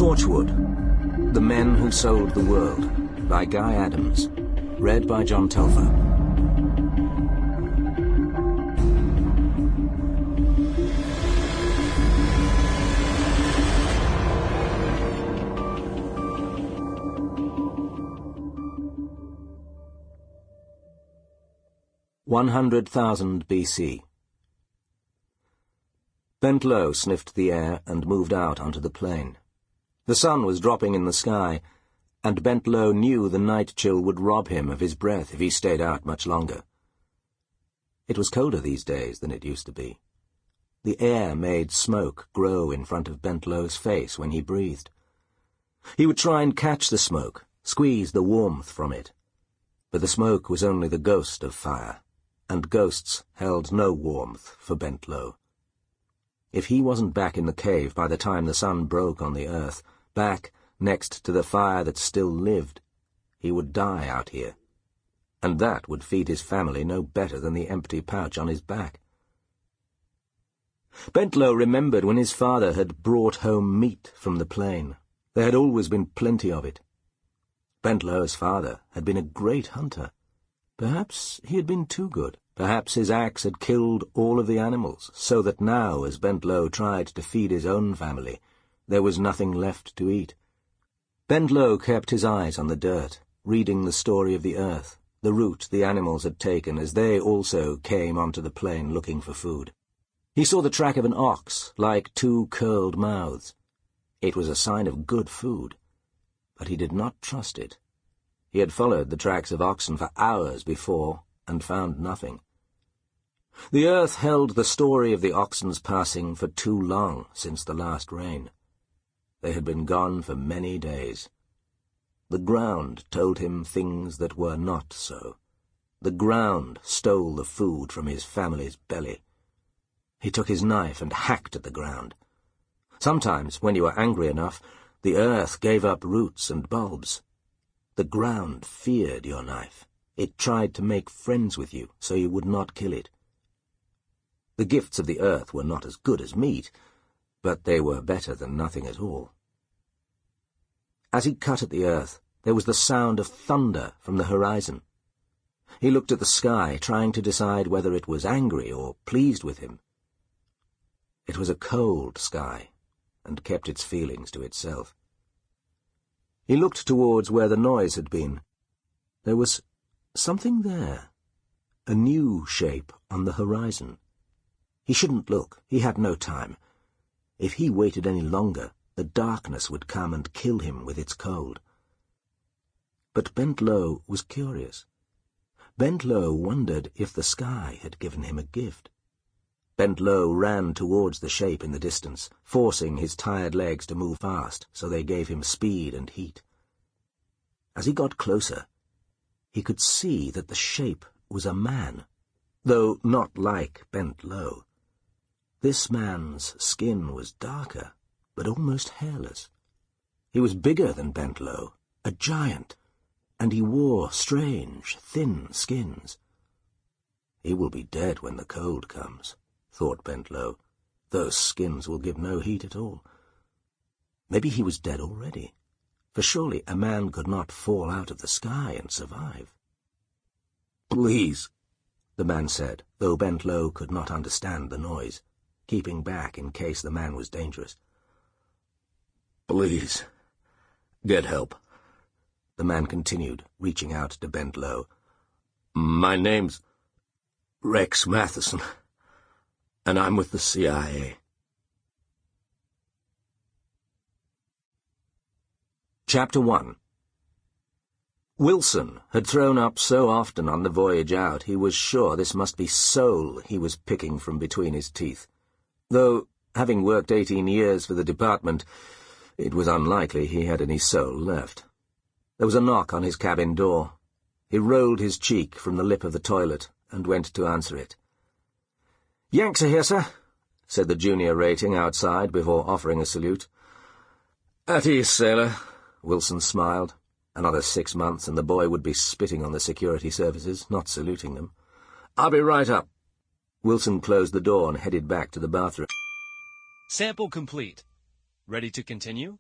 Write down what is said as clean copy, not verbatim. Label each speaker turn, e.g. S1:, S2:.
S1: Torchwood, The Men Who Sold the World, by Guy Adams. Read by John Telfer. $100,000 BC. Bentlow sniffed the air and moved out onto the plain. The sun was dropping in the sky, and Bentlow knew the night chill would rob him of his breath if he stayed out much longer. It was colder these days than it used to be. The air made smoke grow in front of Bentlow's face when he breathed. He would try and catch the smoke, squeeze the warmth from it. But the smoke was only the ghost of fire, and ghosts held no warmth for Bentlow. If he wasn't back in the cave by the time the sun broke on the earth, back next to the fire that still lived, he would die out here. And that would feed his family no better than the empty pouch on his back. Bentlow remembered when his father had brought home meat from the plain. There had always been plenty of it. Bentlow's father had been a great hunter. Perhaps he had been too good. Perhaps his axe had killed all of the animals, so that now, as Bentlow tried to feed his own family, there was nothing left to eat. Bentlow kept his eyes on the dirt, reading the story of the earth, the route the animals had taken as they also came onto the plain looking for food. He saw the track of an ox, like two curled mouths. It was a sign of good food, but he did not trust it. He had followed the tracks of oxen for hours before, and found nothing. The earth held the story of the oxen's passing for too long since the last rain. They had been gone for many days. The ground told him things that were not so. The ground stole the food from his family's belly. He took his knife and hacked at the ground. Sometimes, when you were angry enough, the earth gave up roots and bulbs. The ground feared your knife. It tried to make friends with you, so you would not kill it. The gifts of the earth were not as good as meat, but they were better than nothing at all. As he cut at the earth, there was the sound of thunder from the horizon. He looked at the sky, trying to decide whether it was angry or pleased with him. It was a cold sky, and kept its feelings to itself. He looked towards where the noise had been. There was something there, a new shape on the horizon. He shouldn't look. He had no time. If he waited any longer, the darkness would come and kill him with its cold. But Bentlow was curious. Bentlow wondered if the sky had given him a gift. Bentlow ran towards the shape in the distance, forcing his tired legs to move fast so they gave him speed and heat. As he got closer, he could see that the shape was a man, though not like Bentlow. This man's skin was darker, but almost hairless. He was bigger than Bentlow, a giant, and he wore strange, thin skins. He will be dead when the cold comes, thought Bentlow. Those skins will give no heat at all. Maybe he was dead already, for surely a man could not fall out of the sky and survive. "Please," the man said, though Bentlow could not understand the noise, keeping back in case the man was dangerous. "Please, get help," the man continued, reaching out to Bentlow. "My name's Rex Matheson, and I'm with the CIA." Chapter 1. Wilson had thrown up so often on the voyage out he was sure this must be soul he was picking from between his teeth, though, having worked 18 years for the department, it was unlikely he had any soul left. There was a knock on his cabin door. He rolled his cheek from the lip of the toilet and went to answer it. "Yanks are here, sir," said the junior rating outside before offering a salute. "At ease, sailor," Wilson smiled. Another 6 months and the boy would be spitting on the security services, not saluting them. "I'll be right up." Wilson closed the door and headed back to the bathroom.
S2: Sample complete. Ready to continue?